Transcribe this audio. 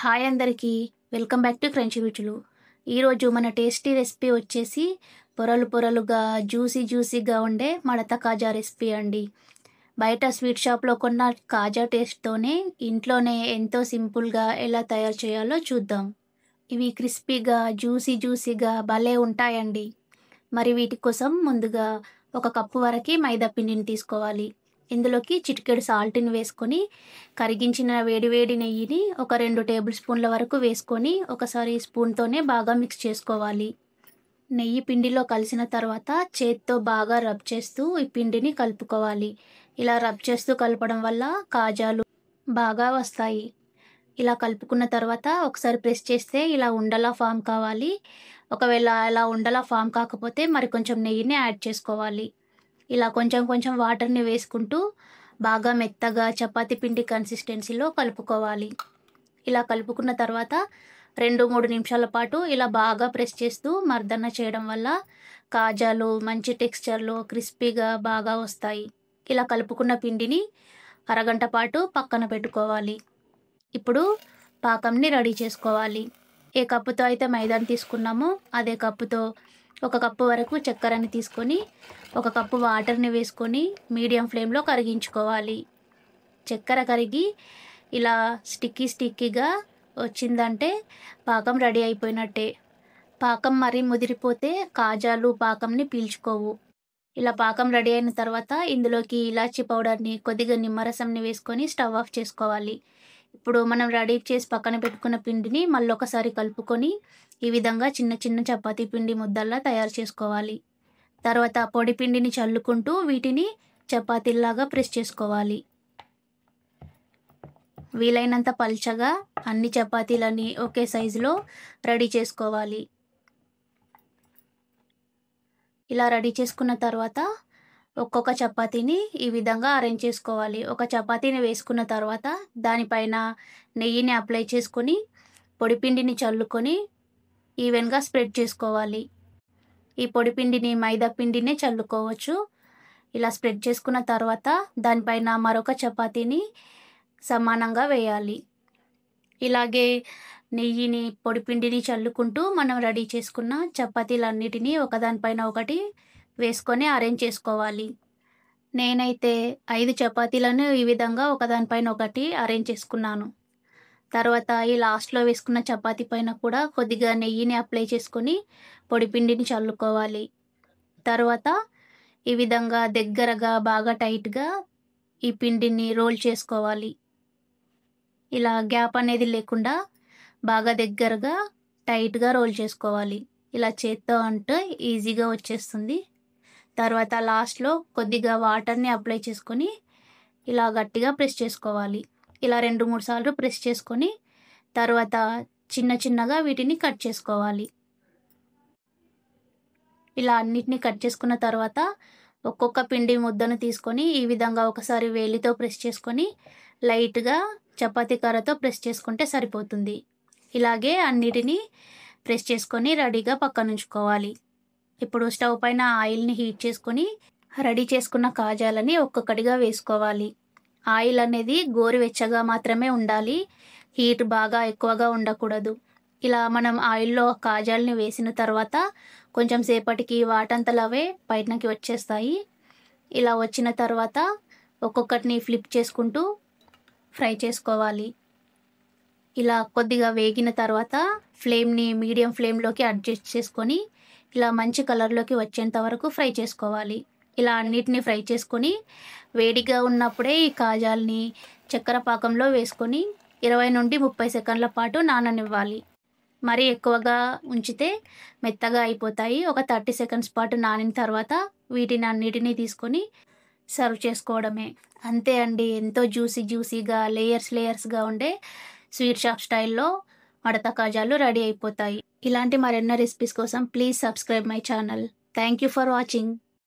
Hi అందరికీ, welcome back to crunchy రుచులు. ఈరోజు మన టేస్టీ రెసిపీ వచ్చేసి పొరలు పొరలుగా జ్యూసీగా ఉండే మడత కాజా రెసిపీ అండి. బయట స్వీట్ షాప్లో కొన్న కాజా టేస్ట్తోనే ఇంట్లోనే ఎంతో సింపుల్గా ఎలా తయారు చేయాలో చూద్దాం. ఇవి క్రిస్పీగా జ్యూసీగా భలే ఉంటాయండి. మరి వీటి కోసం ముందుగా 1 కప్పు వరకు మైదా పిండిని తీసుకోవాలి. ఇందులోకి చిటికెడు సాల్ట్ని వేసుకొని కరిగించిన వేడి నెయ్యిని ఒక 2 టేబుల్ స్పూన్ల వరకు వేసుకొని ఒకసారి స్పూన్తోనే బాగా మిక్స్ చేసుకోవాలి. నెయ్యి పిండిలో కలిసిన తర్వాత చేత్తో బాగా రబ్ చేస్తూ ఈ పిండిని కలుపుకోవాలి. ఇలా రబ్ చేస్తూ కలపడం వల్ల కాజాలు బాగా వస్తాయి. ఇలా కలుపుకున్న తర్వాత ఒకసారి ప్రెస్ చేస్తే ఇలా ఉండలా ఫామ్ కావాలి. ఒకవేళ ఇలా ఉండలా ఫామ్ కాకపోతే మరి కొంచెం నెయ్యిని యాడ్ చేసుకోవాలి. ఇలా కొంచెం వాటర్ని వేసుకుంటూ బాగా మెత్తగా చపాతీ పిండి కన్సిస్టెన్సీలో కలుపుకోవాలి. ఇలా కలుపుకున్న తర్వాత 2-3 నిమిషాల పాటు ఇలా బాగా ప్రెస్ చేస్తూ మర్దన చేయడం వల్ల కాజాలు మంచి టెక్స్చర్లో క్రిస్పీగా బాగా వస్తాయి. ఇలా కలుపుకున్న పిండిని అరగంట పాటు పక్కన పెట్టుకోవాలి. ఇప్పుడు పాకంని రెడీ చేసుకోవాలి. ఏ కప్పుతో అయితే మైదాని తీసుకున్నామో అదే కప్పుతో 1 కప్పు వరకు చక్కెరని తీసుకొని 1 కప్పు వాటర్ని వేసుకొని మీడియం ఫ్లేమ్లో కరిగించుకోవాలి. చక్కెర కరిగి ఇలా స్టిక్కీగా వచ్చిందంటే పాకం రెడీ అయిపోయినట్టే. పాకం మరీ ముదిరిపోతే కాజాలు పాకంని పీల్చుకోవు. ఇలా పాకం రెడీ అయిన తర్వాత ఇందులోకి ఇలాచీ పౌడర్ని కొద్దిగా నిమ్మరసంని వేసుకొని స్టవ్ ఆఫ్ చేసుకోవాలి. ఇప్పుడు మనం రెడీ చేసి పక్కన పెట్టుకున్న పిండిని మళ్ళొకసారి కలుపుకొని ఈ విధంగా చిన్న చపాతీ పిండి ముద్దల్లా తయారు చేసుకోవాలి. తర్వాత పొడి పిండిని చల్లుకుంటూ వీటిని చపాతీల్లాగా ప్రెస్ చేసుకోవాలి. వీలైనంత పల్చగా అన్ని చపాతీలని ఒకే సైజులో రెడీ చేసుకోవాలి. ఇలా రెడీ చేసుకున్న తర్వాత ఒక్కొక్క చపాతీని ఈ విధంగా అరేంజ్ చేసుకోవాలి. ఒక చపాతీని వేసుకున్న తర్వాత దానిపైన నెయ్యిని అప్లై చేసుకొని పొడిపిండిని చల్లుకొని ఈవెన్గా స్ప్రెడ్ చేసుకోవాలి. ఈ పొడిపిండిని మైదా పిండినే చల్లుకోవచ్చు. ఇలా స్ప్రెడ్ చేసుకున్న తర్వాత దానిపైన మరొక చపాతీని సమానంగా వేయాలి. ఇలాగే నెయ్యిని పొడిపిండిని చల్లుకుంటూ మనం రెడీ చేసుకున్న చపాతీలన్నిటినీ ఒకదానిపైన ఒకటి వేసుకొని అరేంజ్ చేసుకోవాలి. నేనైతే 5 చపాతీలను ఈ విధంగా ఒకదానిపైన ఒకటి అరేంజ్ చేసుకున్నాను. తర్వాత ఈ లాస్ట్లో వేసుకున్న చపాతీ పైన కూడా కొద్దిగా నెయ్యిని అప్లై చేసుకొని పొడిపిండిని చల్లుకోవాలి. తర్వాత ఈ విధంగా దగ్గరగా బాగా టైట్గా ఈ పిండిని రోల్ చేసుకోవాలి. ఇలా గ్యాప్ అనేది లేకుండా బాగా దగ్గరగా టైట్గా రోల్ చేసుకోవాలి. ఇలా చేత్తో అంటే ఈజీగా వచ్చేస్తుంది. తర్వాత లాస్ట్లో కొద్దిగా వాటర్ని అప్లై చేసుకొని ఇలా గట్టిగా ప్రెస్ చేసుకోవాలి. ఇలా 2-3 సార్లు ప్రెస్ చేసుకొని తర్వాత చిన్నగా వీటిని కట్ చేసుకోవాలి. ఇలా అన్నిటినీ కట్ చేసుకున్న తర్వాత ఒక్కొక్క పిండి ముద్దను తీసుకొని ఈ విధంగా ఒకసారి వేలితో ప్రెస్ చేసుకొని లైట్గా చపాతీ కర్రతో ప్రెస్ చేసుకుంటే సరిపోతుంది. ఇలాగే అన్నిటినీ ప్రెస్ చేసుకొని రెడీగా పక్కన ఉంచుకోవాలి. ఇప్పుడు స్టవ్ పైన ఆయిల్ని హీట్ చేసుకొని రెడీ చేసుకున్న కాజాలని ఒక్కొక్కటిగా వేసుకోవాలి. ఆయిల్ అనేది గోరువెచ్చగా మాత్రమే ఉండాలి. హీట్ బాగా ఎక్కువగా ఉండకూడదు. ఇలా మనం ఆయిల్లో కాజాలని వేసిన తర్వాత కొంచెం సేపటికి వాటంతలవే బయటకి వచ్చేస్తాయి. ఇలా వచ్చిన తర్వాత ఒక్కొక్కటిని ఫ్లిప్ చేసుకుంటూ ఫ్రై చేసుకోవాలి. ఇలా కొద్దిగా వేగిన తర్వాత ఫ్లేమ్ని మీడియం ఫ్లేమ్లోకి అడ్జస్ట్ చేసుకొని ఇలా మంచి కలర్లోకి వచ్చేంత వరకు ఫ్రై చేసుకోవాలి. ఇలా అన్నిటిని ఫ్రై చేసుకొని వేడిగా ఉన్నప్పుడే ఈ కాజాలని చక్కెర పాకంలో వేసుకొని 20-30 సెకండ్ల పాటు నాననివ్వాలి. మరీ ఎక్కువగా ఉంచితే మెత్తగా అయిపోతాయి. ఒక 30 సెకండ్స్ పాటు నానిన తర్వాత వీటిని అన్నిటినీ తీసుకొని సర్వ్ చేసుకోవడమే. అంతే అండి, ఎంతో జ్యూసీగా లేయర్స్గా ఉండే స్వీట్ షాప్ స్టైల్లో మడత కాజాలు రెడీ అయిపోతాయి. ఇలాంటి మరెన్నో రెసిపీస్ కోసం please subscribe my channel. Thank you for watching.